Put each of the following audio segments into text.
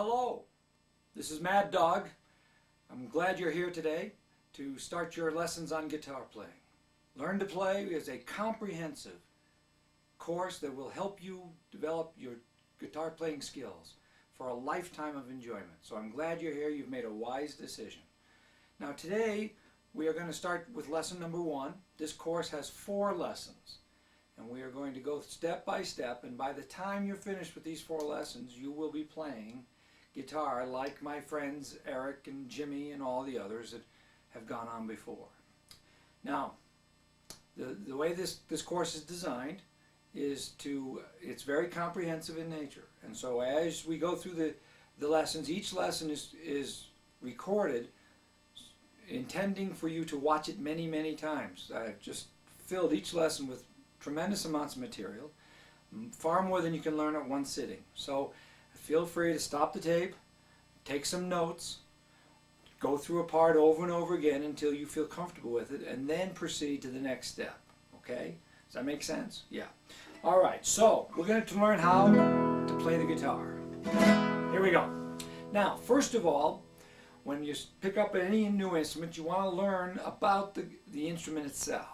hello. This is Mad Dog. I'm glad you're here today to start your lessons on guitar playing. Learn to Play is a comprehensive course that will help you develop your guitar playing skills for a lifetime of enjoyment. So I'm glad you're here. You've made a wise decision. Now today we are going to start with lesson number 1. This course has 4 lessons. And we are going to go step by step, and by the time you're finished with these 4 lessons, you will be playing guitar like my friends Eric and Jimmy and all the others that have gone on before. Now, the way this course is designed is it's very comprehensive in nature. And so as we go through the lessons, each lesson is recorded, intending for you to watch it many, many times. I've just filled each lesson with tremendous amounts of material, far more than you can learn at one sitting. So feel free to stop the tape, take some notes, go through a part over and over again until you feel comfortable with it, and then proceed to the next step. Okay? Does that make sense? Yeah. All right, so we're going to learn how to play the guitar. Here we go. Now, first of all, when you pick up any new instrument, you want to learn about the instrument itself.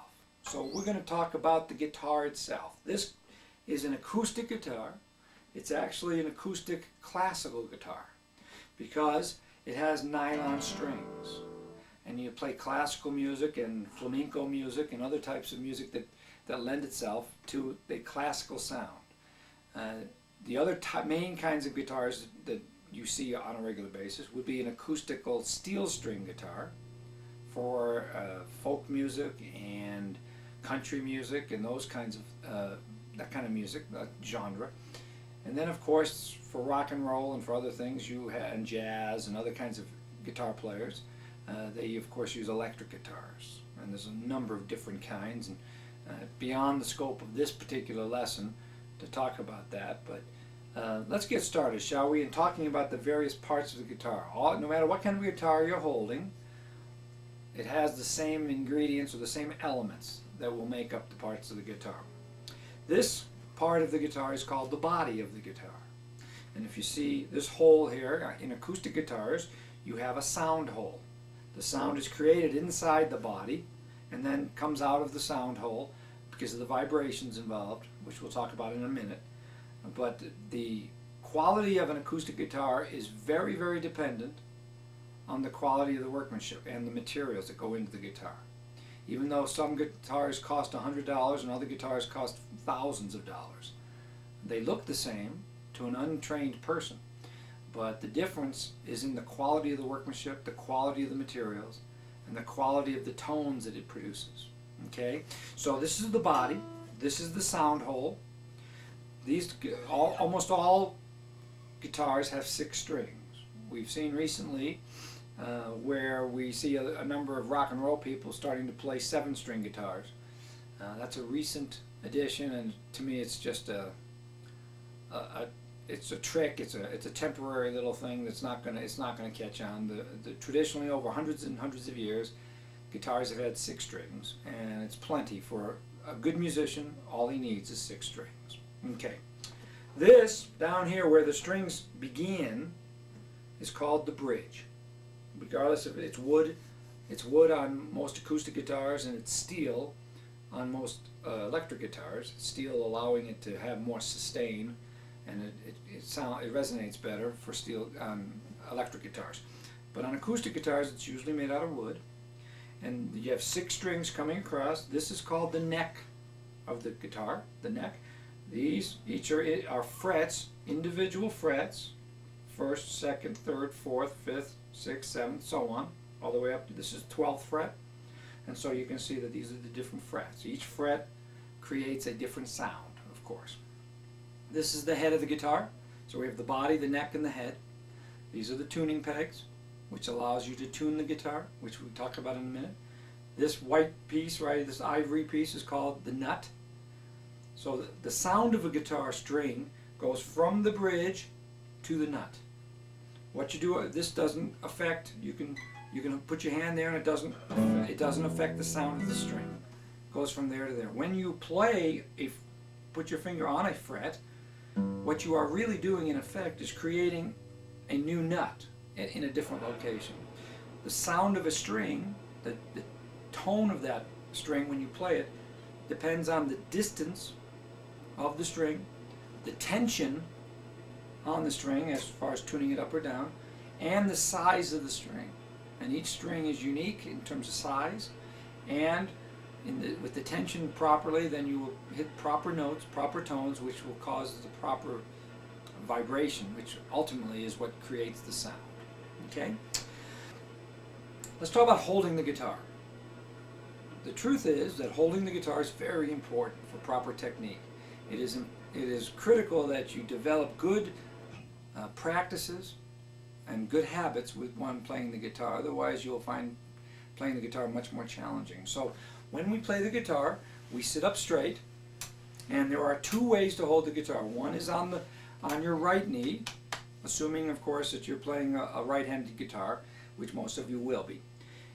So we're going to talk about the guitar itself. This is an acoustic guitar. It's actually an acoustic classical guitar because it has nylon strings. And you play classical music and flamenco music and other types of music that lend itself to the classical sound. The other main kinds of guitars that you see on a regular basis would be an acoustical steel string guitar for folk music and country music and those kinds of that kind of music, that genre. And then of course for rock and roll and for other things and jazz and other kinds of guitar players, they of course use electric guitars. And there's a number of different kinds, and beyond the scope of this particular lesson to talk about that. But let's get started, shall we, in talking about the various parts of the guitar. No matter what kind of guitar you're holding, it has the same ingredients or the same elements that will make up the parts of the guitar. This part of the guitar is called the body of the guitar. And if you see this hole here, in acoustic guitars, you have a sound hole. The sound is created inside the body and then comes out of the sound hole because of the vibrations involved, which we'll talk about in a minute. But the quality of an acoustic guitar is very, very dependent on the quality of the workmanship and the materials that go into the guitar. Even though some guitars cost $100 and other guitars cost thousands of dollars, they look the same to an untrained person. But the difference is in the quality of the workmanship, the quality of the materials, and the quality of the tones that it produces. Okay? So this is the body. This is the sound hole. Almost all guitars have 6 strings. We've seen recently where we see a number of rock and roll people starting to play 7-string guitars. That's a recent addition, and to me it's just it's a trick. It's a temporary little thing it's not gonna catch on. Traditionally, over hundreds and hundreds of years, guitars have had 6 strings, and it's plenty for a good musician. All he needs is 6 strings. Okay, this down here where the strings begin is called the bridge. Regardless if it's wood on most acoustic guitars, and it's steel on most electric guitars. Steel allowing it to have more sustain, and it resonates better for steel on electric guitars. But on acoustic guitars, it's usually made out of wood, and you have 6 strings coming across. This is called the neck of the guitar. The neck. These each are frets, individual frets. 1st, 2nd, 3rd, 4th, 5th, 6th, 7th, so on, all the way up to this is 12th fret. And so you can see that these are the different frets. Each fret creates a different sound, of course. This is the head of the guitar. So we have the body, the neck, and the head. These are the tuning pegs, which allows you to tune the guitar, which we'll talk about in a minute. This white piece, right, this ivory piece is called the nut. So the sound of a guitar string goes from the bridge to the nut. What you do, this doesn't affect, you can put your hand there and it doesn't affect the sound of the string. It goes from there to there. When you play, put your finger on a fret, what you are really doing in effect is creating a new nut in a different location. The sound of a string, the tone of that string when you play it, depends on the distance of the string, the tension on the string as far as tuning it up or down, and the size of the string. And each string is unique in terms of size, and with the tension properly, then you will hit proper notes, proper tones, which will cause the proper vibration, which ultimately is what creates the sound. Okay? Let's talk about holding the guitar. The truth is that holding the guitar is very important for proper technique. It is critical that you develop good practices and good habits with one playing the guitar. Otherwise, you'll find playing the guitar much more challenging. So when we play the guitar, we sit up straight, and there are two ways to hold the guitar. One is on your right knee, assuming, of course, that you're playing a right-handed guitar, which most of you will be.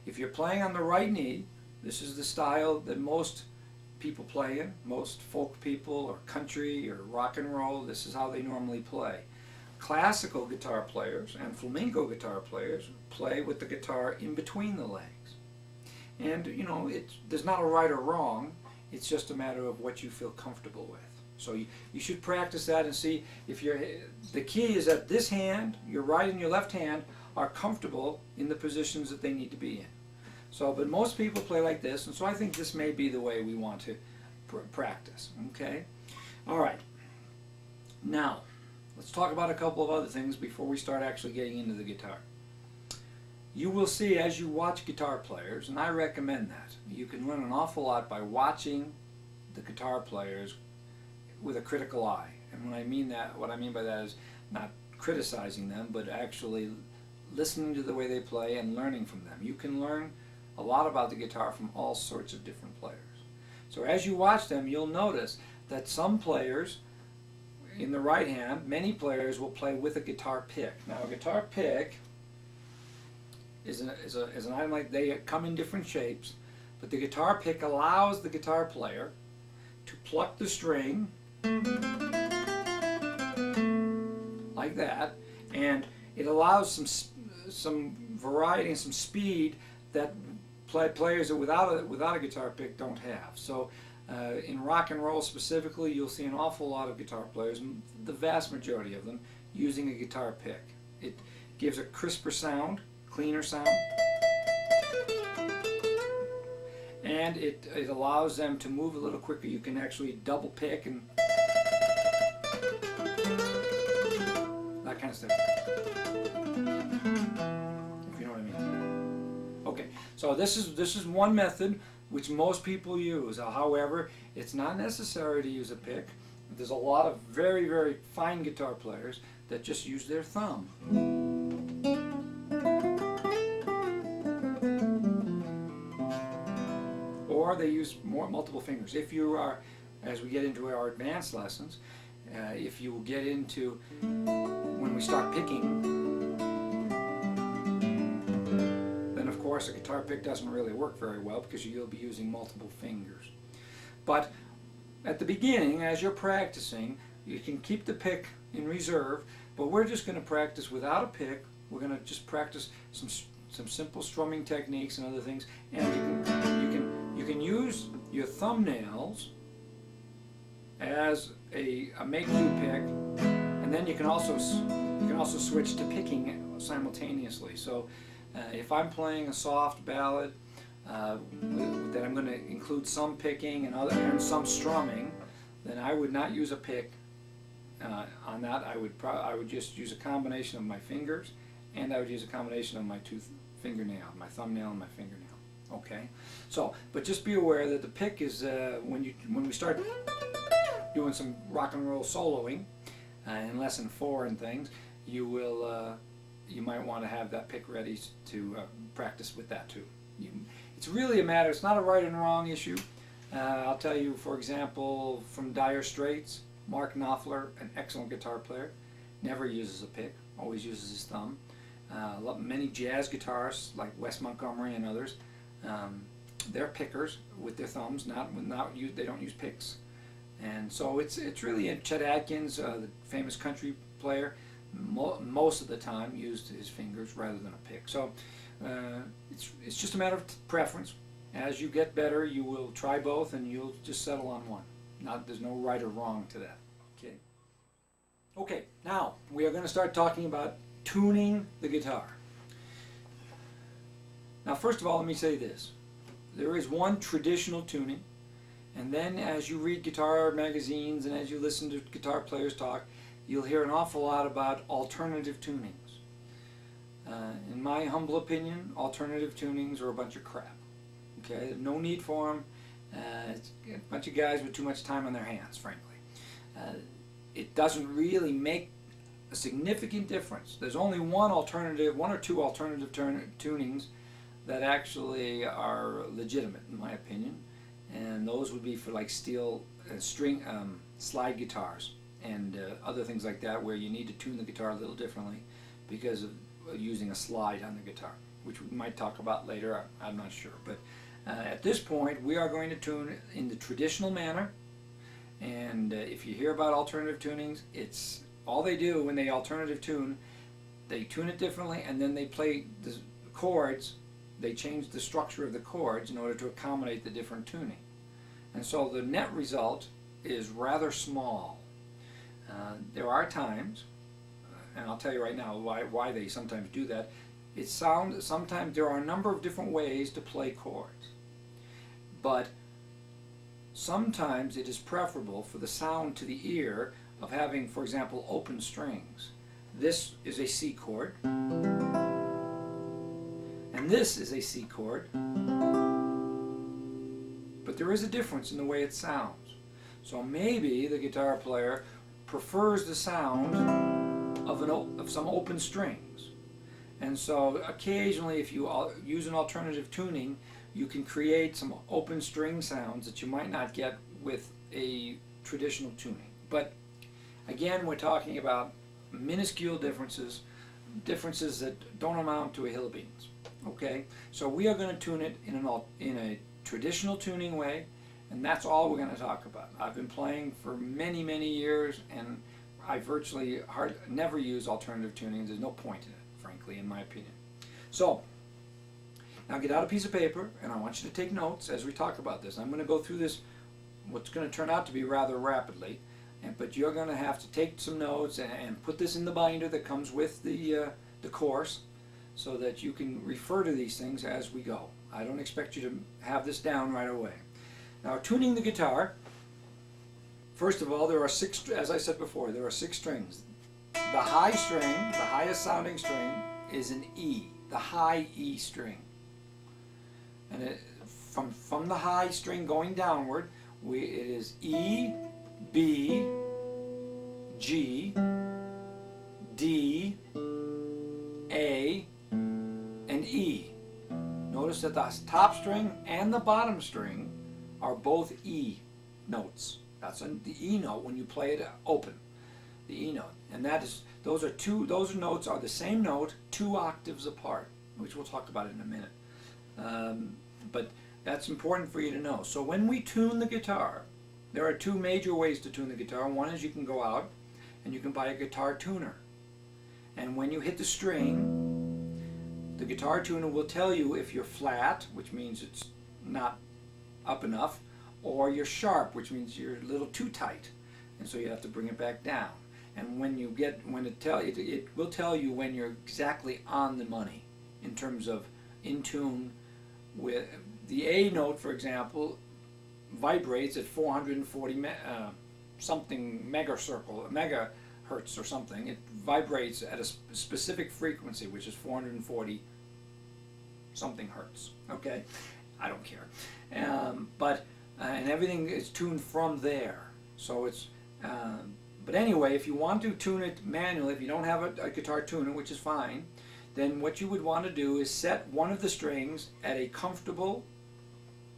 If you're playing on the right knee, this is the style that most people play in. Most folk people or country or rock and roll, this is how they normally play. Classical guitar players and flamenco guitar players play with the guitar in between the legs. And, you know, there's not a right or wrong. It's just a matter of what you feel comfortable with. So you should practice that and see if the key is that this hand, your right and your left hand, are comfortable in the positions that they need to be in. So, but most people play like this, and so I think this may be the way we want to practice. Okay? All right. Now, let's talk about a couple of other things before we start actually getting into the guitar. You will see as you watch guitar players, and I recommend that, you can learn an awful lot by watching the guitar players with a critical eye. And when I mean that, what I mean by that is not criticizing them, but actually listening to the way they play and learning from them. You can learn a lot about the guitar from all sorts of different players. So as you watch them, you'll notice that some players in the right hand, many players will play with a guitar pick. Now a guitar pick is an item like, they come in different shapes, but the guitar pick allows the guitar player to pluck the string like that, and it allows some variety and some speed that players that without a guitar pick don't have. So in rock and roll specifically, you'll see an awful lot of guitar players, the vast majority of them, using a guitar pick. It gives a crisper sound, cleaner sound, and it allows them to move a little quicker. You can actually double pick and that kind of stuff, if you know what I mean. Okay, so this is one method which most people use. However, it's not necessary to use a pick. There's a lot of very, very fine guitar players that just use their thumb. Or they use multiple fingers. If you are, as we get into our advanced lessons, if you get into when we start picking, then of course a guitar pick doesn't really work very well because you'll be using multiple fingers. But at the beginning, as you're practicing, you can keep the pick in reserve, but we're just going to practice without a pick. We're going to just practice some simple strumming techniques and other things, and you can use your thumbnails as a make-do pick, and then you can also switch to picking simultaneously. So if I'm playing a soft ballad that I'm going to include some picking and some strumming, then I would not use a pick on that. I would just use a combination of my fingers, and I would use a combination of my two fingernails, my thumbnail and my fingernail. Okay, so but just be aware that the pick is when we start doing some rock and roll soloing in lesson 4 and things, you might want to have that pick ready to practice with that too. It's really a matter. It's not a right and wrong issue. I'll tell you, for example, from Dire Straits, Mark Knopfler, an excellent guitar player, never uses a pick, always uses his thumb. Many jazz guitarists like Wes Montgomery and others, they're pickers with their thumbs. They don't use picks. And so it's really Chet Atkins, the famous country player. most of the time used his fingers rather than a pick. So it's just a matter of preference. As you get better, you will try both, and you'll just settle on one. There's no right or wrong to that. Okay. Okay. Now we are going to start talking about tuning the guitar. Now, first of all, let me say this: there is one traditional tuning, and then as you read guitar magazines and as you listen to guitar players talk, you'll hear an awful lot about alternative tunings. In my humble opinion, alternative tunings are a bunch of crap. Okay, there's no need for them. It's a bunch of guys with too much time on their hands, frankly. It doesn't really make a significant difference. There's only one or two alternative tunings that actually are legitimate, in my opinion, and those would be for like steel string slide guitars and other things like that, where you need to tune the guitar a little differently because of using a slide on the guitar, which we might talk about later. I'm not sure, but at this point we are going to tune in the traditional manner. And if you hear about alternative tunings, it's all they do when they alternative tune. They tune it differently, and then they play the chords. They change the structure of the chords in order to accommodate the different tuning, and so the net result is rather small. There are times, and I'll tell you right now why they sometimes do that. Sometimes there are a number of different ways to play chords, but sometimes it is preferable for the sound to the ear of having, for example, open strings. This is a C chord, and this is a C chord, but there is a difference in the way it sounds. So maybe the guitar player prefers the sound of some open strings. And so occasionally, if you use an alternative tuning, you can create some open string sounds that you might not get with a traditional tuning. But again, we're talking about minuscule differences that don't amount to a hill of beans. Okay, so we are going to tune it in a traditional tuning way, and that's all we're going to talk about. I've been playing for many, many years, and I virtually never use alternative tunings. There's no point in it, frankly, in my opinion. So now get out a piece of paper, and I want you to take notes as we talk about this. I'm going to go through this, what's going to turn out to be rather rapidly, but you're going to have to take some notes and put this in the binder that comes with the course, so that you can refer to these things as we go. I don't expect you to have this down right away. Now, tuning the guitar, first of all, there are six, as I said before, there are 6 strings. The high string, the highest sounding string, is an E, the high E string. And from the high string going downward, it is E, B, G, D, A, and E. Notice that the top string and the bottom string are both E notes. That's the E note when you play it open, the E note. And those notes are the same note 2 octaves apart, which we'll talk about in a minute. But that's important for you to know. So when we tune the guitar, there are 2 major ways to tune the guitar. One is you can go out and you can buy a guitar tuner. And when you hit the string, the guitar tuner will tell you if you're flat, which means it's not up enough, or you're sharp, which means you're a little too tight, and so you have to bring it back down. And it will tell you when you're exactly on the money in terms of in tune with the A note, for example, vibrates at 440 something megahertz or something. It vibrates at a specific frequency, which is 440 something hertz. Okay, I don't care. And everything is tuned from there. So it's. But anyway, if you want to tune it manually, if you don't have a guitar tuner, which is fine, then what you would want to do is set one of the strings at a comfortable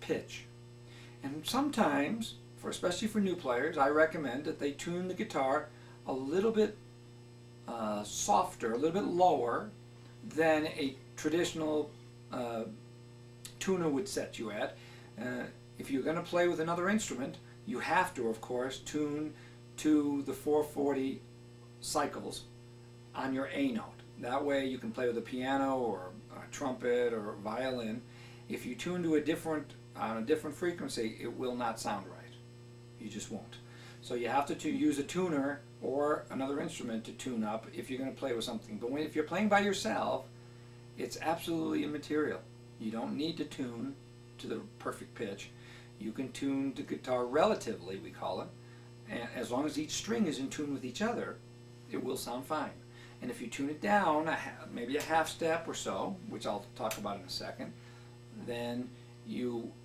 pitch. And sometimes, especially for new players, I recommend that they tune the guitar a little bit softer, a little bit lower than a traditional tuner would set you at. If you're going to play with another instrument, you have to, of course, tune to the 440 cycles on your A note. That way you can play with a piano or a trumpet or a violin. If you tune to on a different frequency, it will not sound right. You just won't. So you have to use a tuner or another instrument to tune up if you're going to play with something. But if you're playing by yourself, it's absolutely immaterial. You don't need to tune to the perfect pitch. You can tune the guitar relatively, we call it, and as long as each string is in tune with each other, it will sound fine. And if you tune it down, maybe a half step or so, which I'll talk about in a second, then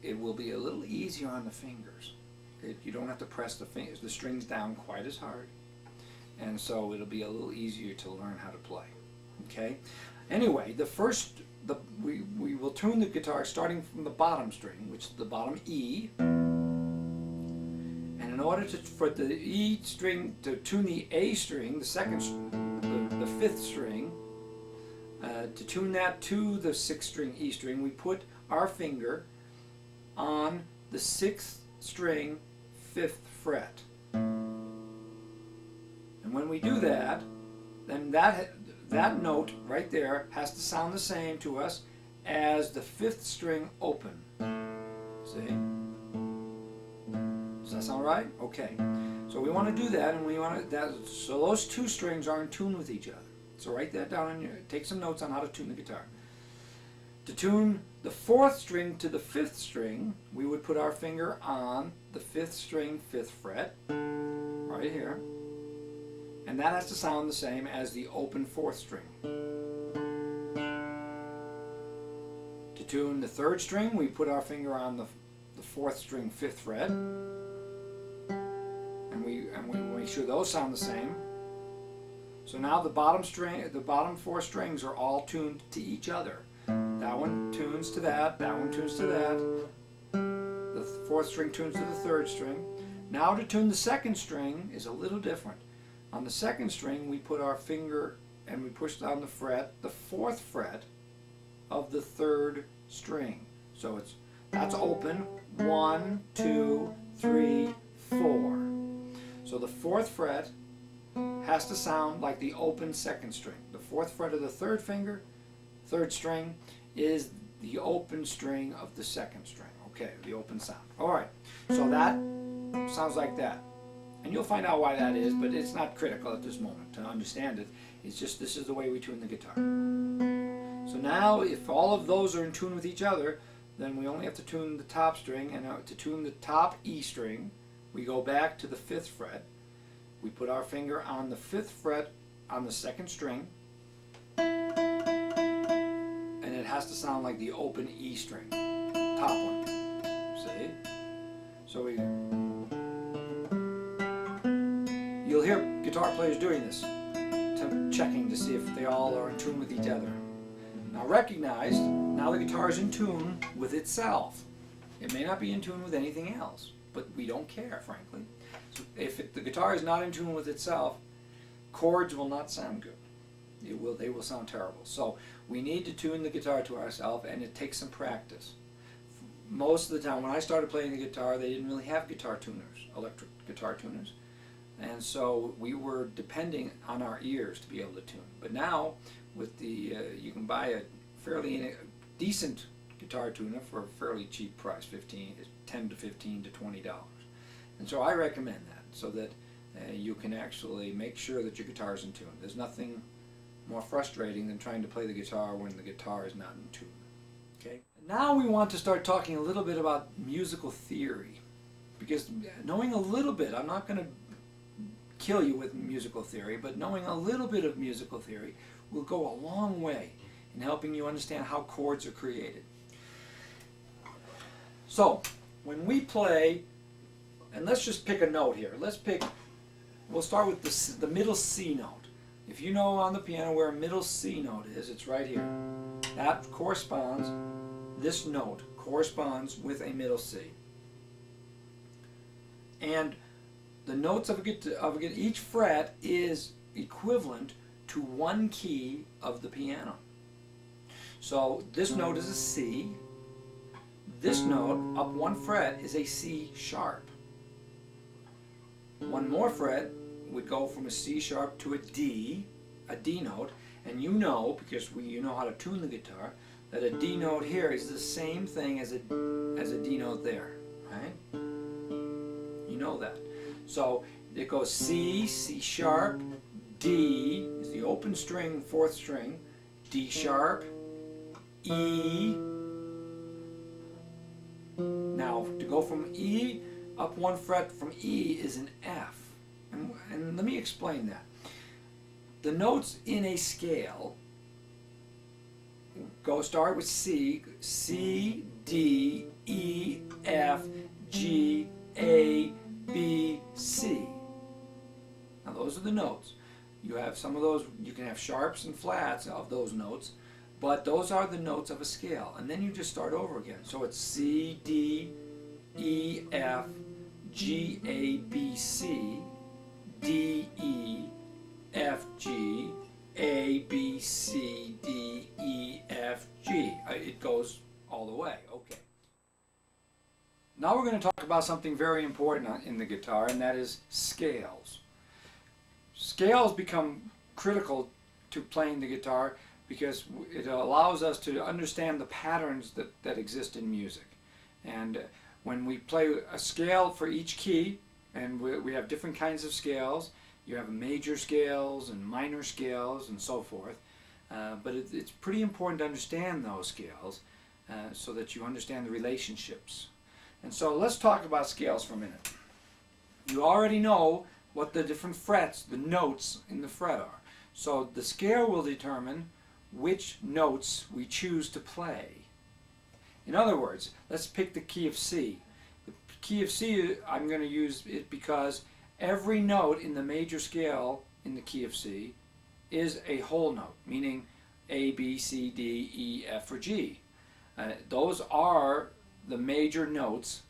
it will be a little easier on the fingers. You don't have to press the strings down quite as hard, and so it'll be a little easier to learn how to play. Okay. Anyway, we will tune the guitar starting from the bottom string, which is the bottom E. And in order for the E string to tune the A string, the fifth string, to tune that to the sixth string E string, we put our finger on the sixth string, fifth fret. And when we do that, then that note right there has to sound the same to us as the fifth string open. See? Does that sound right? Okay. So we want to do that, and so those two strings are in tune with each other. So write that down and take some notes on how to tune the guitar. To tune the fourth string to the fifth string, we would put our finger on the fifth string, fifth fret, right here. And that has to sound the same as the open fourth string. To tune the third string, we put our finger on the fourth string, fifth fret. And we make sure those sound the same. So now the bottom four strings are all tuned to each other. That one tunes to that one tunes to that. The fourth string tunes to the third string. Now to tune the second string is a little different. On the second string, we put our finger and we push down the fret, the fourth fret of the third string. So that's open, 1, 2, 3, 4. So the fourth fret has to sound like the open second string. The fourth fret of the third string, is the open string of the second string. Okay, the open sound. All right, so that sounds like that. And you'll find out why that is, but it's not critical at this moment to understand it. It's just this is the way we tune the guitar. So now if all of those are in tune with each other, then we only have to tune the top string, and to tune the top E string, we go back to the fifth fret. We put our finger on the fifth fret on the second string, and it has to sound like the open E string, top one. See? So you'll hear guitar players doing this, checking to see if they all are in tune with each other. Now recognize, now the guitar is in tune with itself. It may not be in tune with anything else, but we don't care, frankly. So if the guitar is not in tune with itself, chords will not sound good. They will sound terrible. So we need to tune the guitar to ourselves, and it takes some practice. Most of the time, when I started playing the guitar, they didn't really have guitar tuners, electric guitar tuners. And so we were depending on our ears to be able to tune. But now, with you can buy a fairly decent guitar tuner for a fairly cheap price, $10 to $15 to $20. And so I recommend that, so that you can actually make sure that your guitar is in tune. There's nothing more frustrating than trying to play the guitar when the guitar is not in tune. Okay. Now we want to start talking a little bit about musical theory, because knowing a little bit, I'm not going to kill you with musical theory, but knowing a little bit of musical theory will go a long way in helping you understand how chords are created. So, when we play, and let's just pick a note here. We'll start with the middle C note. If you know on the piano where a middle C note is, it's right here. That corresponds, this note corresponds with a middle C. And the notes of each fret is equivalent to one key of the piano. So this note is a C. This note, up one fret, is a C sharp. One more fret would go from a C sharp to a D, a D note, and you know, because you know how to tune the guitar, that a D note here is the same thing as a D note there, right? You know that. So it goes C, C sharp, D is the open string, fourth string, D sharp, E. Now to go from E up one fret from E is an F. And let me explain that. The notes in a scale start with C, C, D, E, F, G, A, B, C. Now those are the notes. You have some of those, you can have sharps and flats of those notes, but those are the notes of a scale. And then you just start over again. So it's C, D, E, F, G, A, B, C, D, E, F, G, A, B, C, D, E, F, G. It goes all the way. Okay. Now we're going to talk about something very important in the guitar, and that is scales. Scales become critical to playing the guitar because it allows us to understand the patterns that exist in music. And when we play a scale for each key, and we have different kinds of scales, you have major scales and minor scales and so forth, but it's pretty important to understand those scales so that you understand the relationships. And so let's talk about scales for a minute. You already know what the different frets, the notes in the fret are. So the scale will determine which notes we choose to play. In other words, let's pick the key of C. The key of C, I'm going to use it because every note in the major scale in the key of C is a whole note, meaning A, B, C, D, E, F, or G. Those are the major notes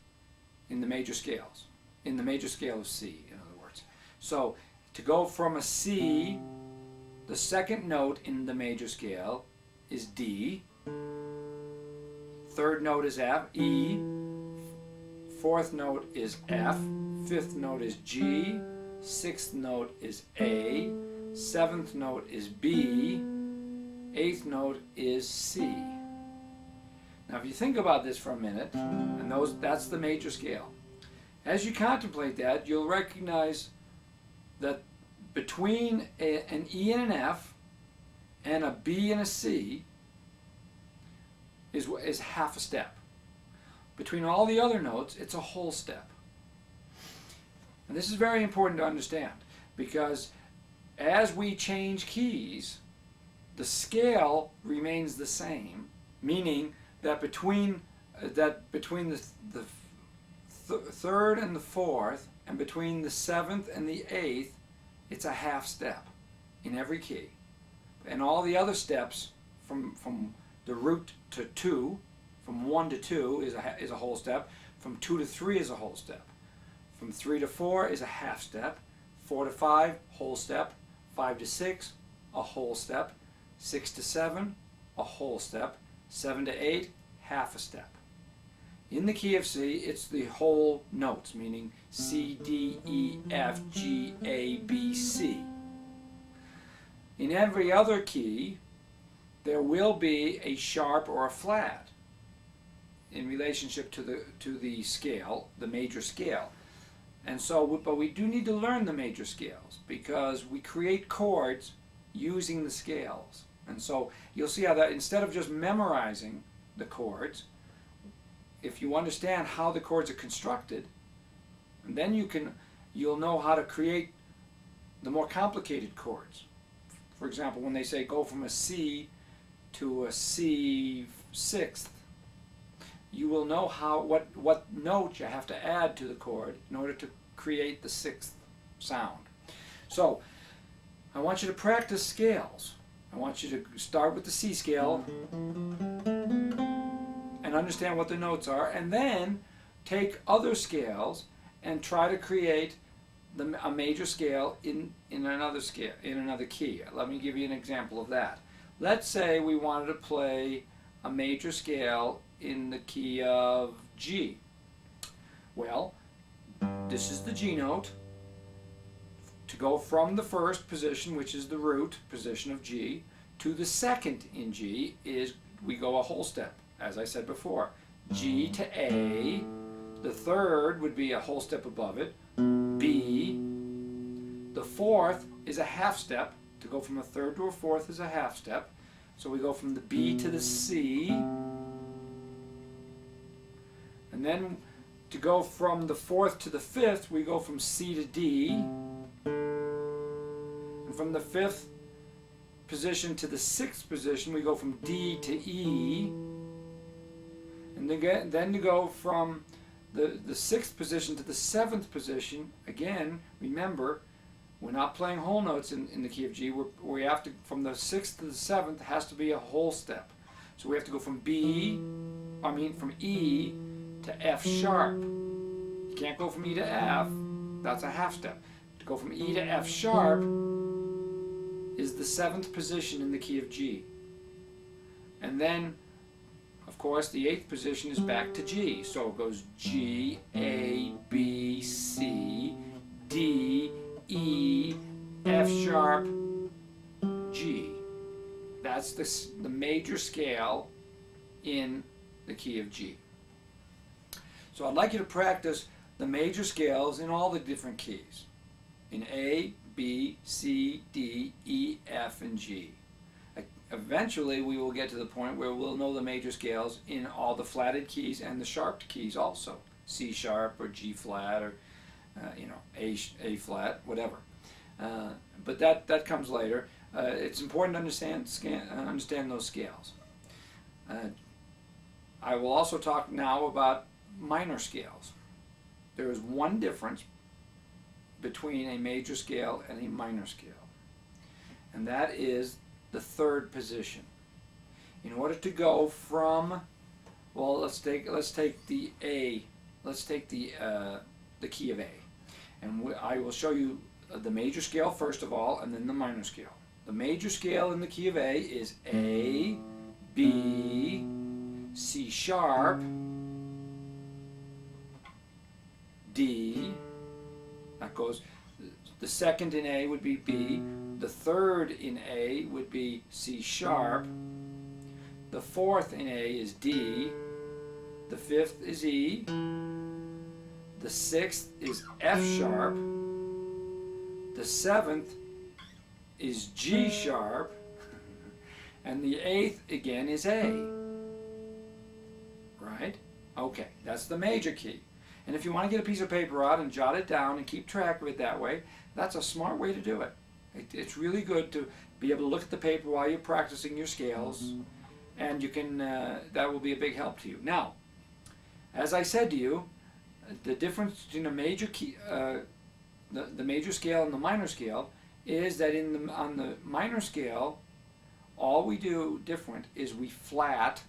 in the major scales, in the major scale of C, in other words. So to go from a C, the second note in the major scale is D, third note is F, E, fourth note is F, fifth note is G, sixth note is A, seventh note is B, eighth note is C. Now if you think about this for a minute, and that's the major scale. As you contemplate that, you'll recognize that between an E and an F and a B and a C is half a step. Between all the other notes, it's a whole step. And this is very important to understand because as we change keys, the scale remains the same, meaning that between the third and the fourth, and between the seventh and the eighth, it's a half step in every key. And all the other steps from the root to 2, from 1 to 2 is a whole step, from 2 to 3 is a whole step, from 3 to 4 is a half step, 4 to 5, whole step, 5 to 6, a whole step, 6 to 7, a whole step, 7 to 8, half a step. In the key of C, it's the whole notes, meaning C, D, E, F, G, A, B, C. In every other key, there will be a sharp or a flat in relationship to the scale, the major scale. And so, but we do need to learn the major scales because we create chords using the scales. And so you'll see how that instead of just memorizing the chords, if you understand how the chords are constructed, and then you'll know how to create the more complicated chords. For example, when they say go from a C to a C sixth, you will know what note you have to add to the chord in order to create the sixth sound. So I want you to practice scales. I want you to start with the C scale and understand what the notes are, and then take other scales and try to create a major scale in another scale, in another key. Let me give you an example of that. Let's say we wanted to play a major scale in the key of G. Well, this is the G note. to go from the first position, which is the root position of G, to the second in G is we go a whole step, as I said before. G to A, the third would be a whole step above it, B, the fourth is a half step. To go from a third to a fourth is a half step. So we go from the B to the C, and then to go from the fourth to the fifth, we go from C to D, and from the fifth position to the sixth position, we go from D to E, and then to go from the sixth position to the seventh position, again, remember, we're not playing whole notes in the key of G. We have to, from the sixth to the seventh, has to be a whole step. So we have to go from from E to F sharp. You can't go from E to F. That's a half step. To go from E to F sharp is the seventh position in the key of G. And then, of course, the eighth position is back to G. So it goes G, A, B, C, D, E, F sharp, G. That's the major scale in the key of G. So I'd like you to practice the major scales in all the different keys. In A, B, C, D, E, F, and G. Eventually we will get to the point where we'll know the major scales in all the flatted keys and the sharped keys also. C sharp or G flat or A flat, whatever. But that comes later. It's important to understand those scales. I will also talk now about minor scales. There is one difference between a major scale and a minor scale, and that is the third position. In order to go from, well, let's take the A. Let's take the key of A. And I will show you the major scale first of all, and then the minor scale. The major scale in the key of A is A, B, C sharp, D. That goes, the second in A would be B, the third in A would be C sharp, the fourth in A is D, the fifth is E, the sixth is F sharp, the seventh is G sharp, and the eighth again is A. Right? Okay, that's the major key. And if you want to get a piece of paper out and jot it down and keep track of it that way, that's a smart way to do it. It's really good to be able to look at the paper while you're practicing your scales, and you can that will be a big help to you. Now, as I said to you, the difference between a major key, the major scale and the minor scale is that on the minor scale, all we do different is we flat,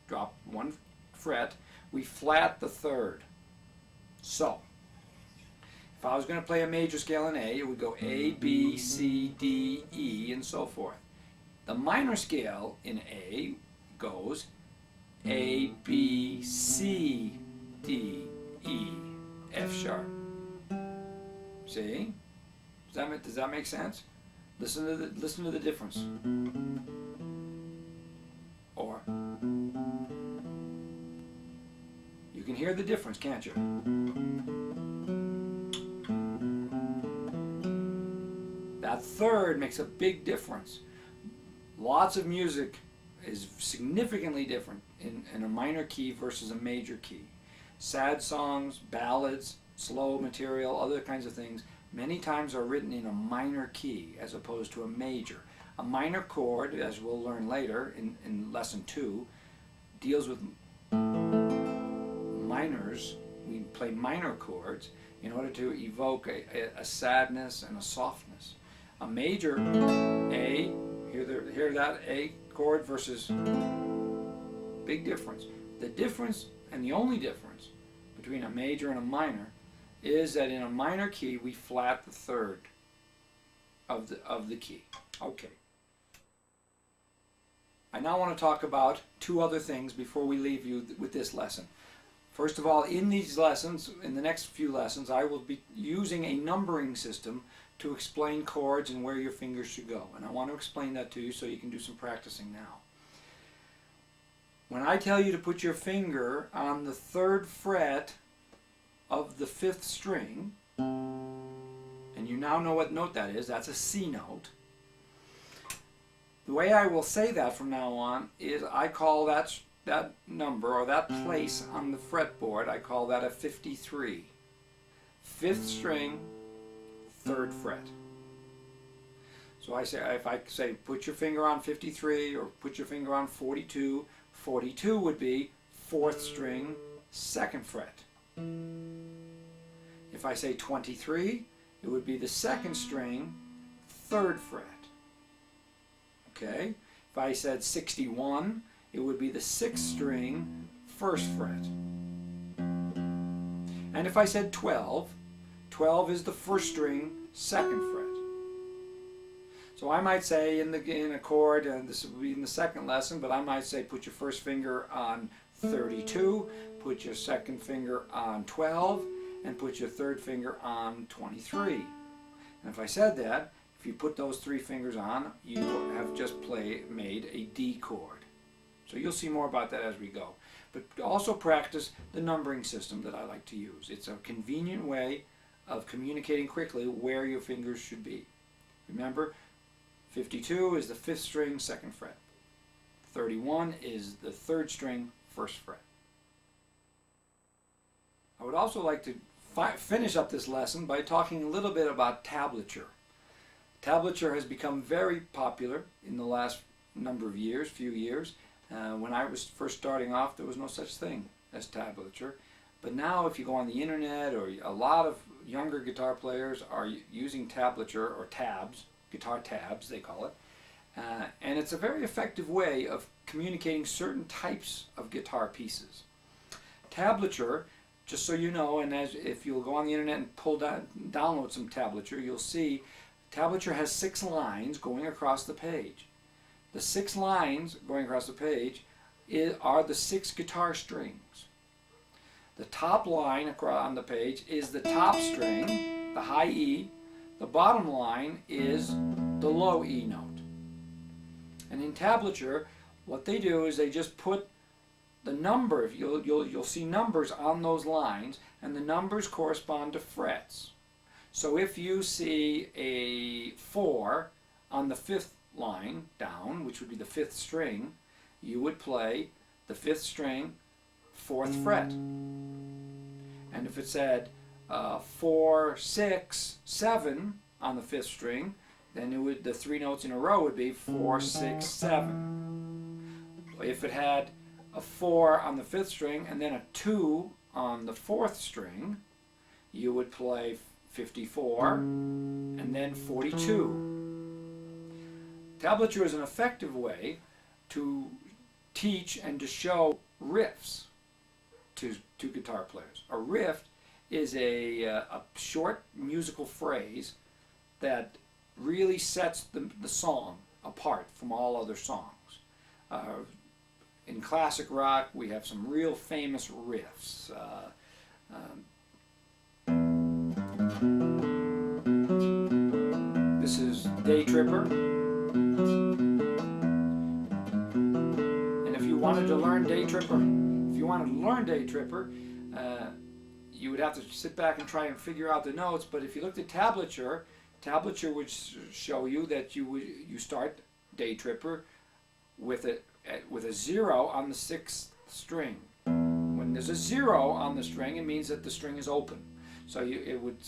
drop one fret, we flat the third. So, if I was going to play a major scale in A, it would go A, B, C, D, E, and so forth. The minor scale in A goes A, B, C, D, E, F sharp. See? Does that make sense? Listen to the difference. Or you can hear the difference, can't you? That third makes a big difference. Lots of music is significantly different in a minor key versus a major key. Sad songs, ballads, slow material, other kinds of things, many times are written in a minor key as opposed to a major. A minor chord, as we'll learn later in lesson 2, deals with minors. We play minor chords in order to evoke a sadness and a softness. A major, A, hear that A chord versus, big difference. The difference, and the only difference, between a major and a minor is that in a minor key we flat the third of the key. Okay. I now want to talk about two other things before we leave you with this lesson. First of all, in these lessons, in the next few lessons, I will be using a numbering system to explain chords and where your fingers should go. And I want to explain that to you so you can do some practicing now. When I tell you to put your finger on the 3rd fret of the 5th string, and you now know what note that is, that's a C note. The way I will say that from now on is I call that number, or that place on the fretboard, I call that a 53. 5th string, 3rd fret. So I say, if I say put your finger on 53 or put your finger on 42, 42 would be 4th string, 2nd fret. If I say 23, it would be the 2nd string, 3rd fret. Okay? If I said 61, it would be the 6th string, 1st fret. And if I said 12, 12 is the 1st string, 2nd fret. So I might say in a chord, and this will be in the second lesson, but I might say put your first finger on 32, put your second finger on 12, and put your third finger on 23. And if I said that, if you put those 3 fingers on, you have just made a D chord. So you'll see more about that as we go. But also practice the numbering system that I like to use. It's a convenient way of communicating quickly where your fingers should be. Remember, 52 is the 5th string, 2nd fret. 31 is the 3rd string, 1st fret. I would also like to finish up this lesson by talking a little bit about tablature. Tablature has become very popular in the last few years. When I was first starting off, there was no such thing as tablature. But now if you go on the internet, or a lot of younger guitar players are using tablature, or tabs, guitar tabs they call it. And it's a very effective way of communicating certain types of guitar pieces. Tablature, just so you know, and if you'll go on the internet and download some tablature, you'll see tablature has 6 lines going across the page. The 6 lines going across the page are the 6 guitar strings. The top line on the page is the top string, the high E. The bottom line is the low E note. And in tablature, what they do is they just put the number, you'll see numbers on those lines, and the numbers correspond to frets. So if you see a 4 on the 5th line down, which would be the 5th string, you would play the 5th string, 4th fret. And if it said 4, 6, 7 on the 5th string, then the 3 notes in a row would be 4, 6, 7. If it had a 4 on the 5th string and then a 2 on the 4th string, you would play 54 and then 42. Tablature is an effective way to teach and to show riffs to guitar players. A riff is a short musical phrase that really sets the song apart from all other songs. In classic rock, we have some real famous riffs. This is Day Tripper. And if you wanted to learn Day Tripper, you would have to sit back and try and figure out the notes. But if you looked at tablature would show you that you start Day Tripper with a 0 on the 6th string. When there's a 0 on the string, it means that the string is open. So it would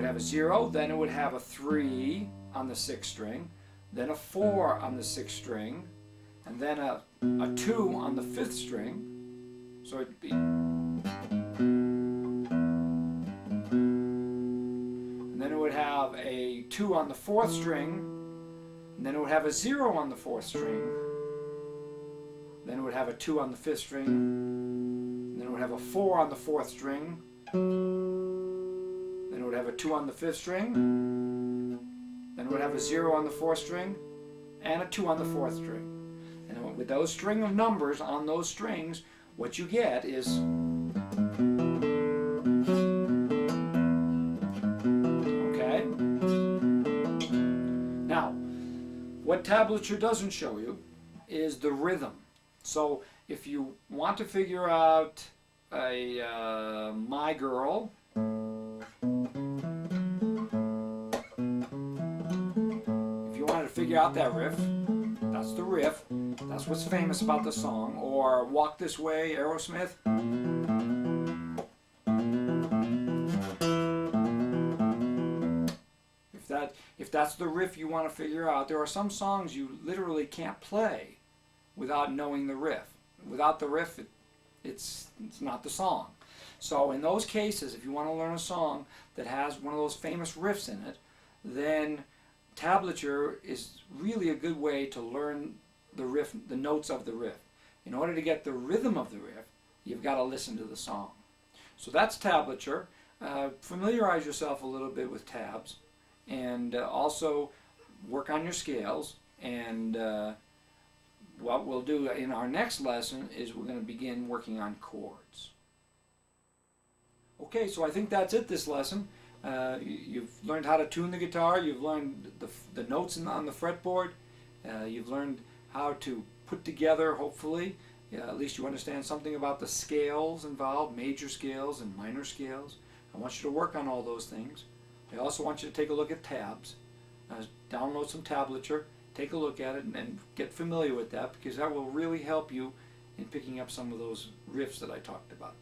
have a 0, then it would have a 3 on the 6th string, then a 4 on the 6th string, and then a 2 on the 5th string. So it'd be, and then it would have a 2 on the 4th string, and then it would have a 0 on the 4th string, then it would have a 2 on the 5th string, and then it would have a 4 on the 4th string, then it would have a 2 on the 5th string, then it would have a 0 on the 4th string, and a 2 on the 4th string. And with those string of numbers on those strings what you get is okay. Now, what tablature doesn't show you is the rhythm. So if you want to figure out a My Girl, if you wanted to figure out that riff, that's the riff. That's what's famous about the song. Or Walk This Way, Aerosmith. If that's the riff you want to figure out, there are some songs you literally can't play without knowing the riff. Without the riff, it's not the song. So in those cases, if you want to learn a song that has one of those famous riffs in it, then tablature is really a good way to learn the riff, the notes of the riff. In order to get the rhythm of the riff, you've got to listen to the song. So that's tablature. Familiarize yourself a little bit with tabs, and also work on your scales. And what we'll do in our next lesson is we're going to begin working on chords. Okay, so I think that's it this lesson. You've learned how to tune the guitar, you've learned the notes on the fretboard, you've learned how to put together, hopefully, at least you understand something about the scales involved, major scales and minor scales. I want you to work on all those things. I also want you to take a look at tabs, download some tablature, take a look at it, and get familiar with that, because that will really help you in picking up some of those riffs that I talked about.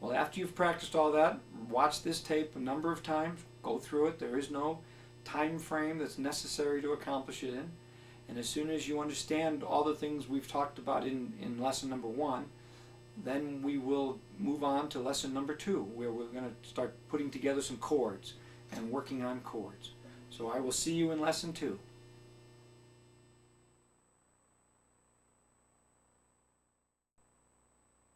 Well, after you've practiced all that, watch this tape a number of times, go through it. There is no time frame that's necessary to accomplish it in. And as soon as you understand all the things we've talked about in lesson number 1, then we will move on to lesson number 2, where we're going to start putting together some chords and working on chords. So I will see you in lesson 2.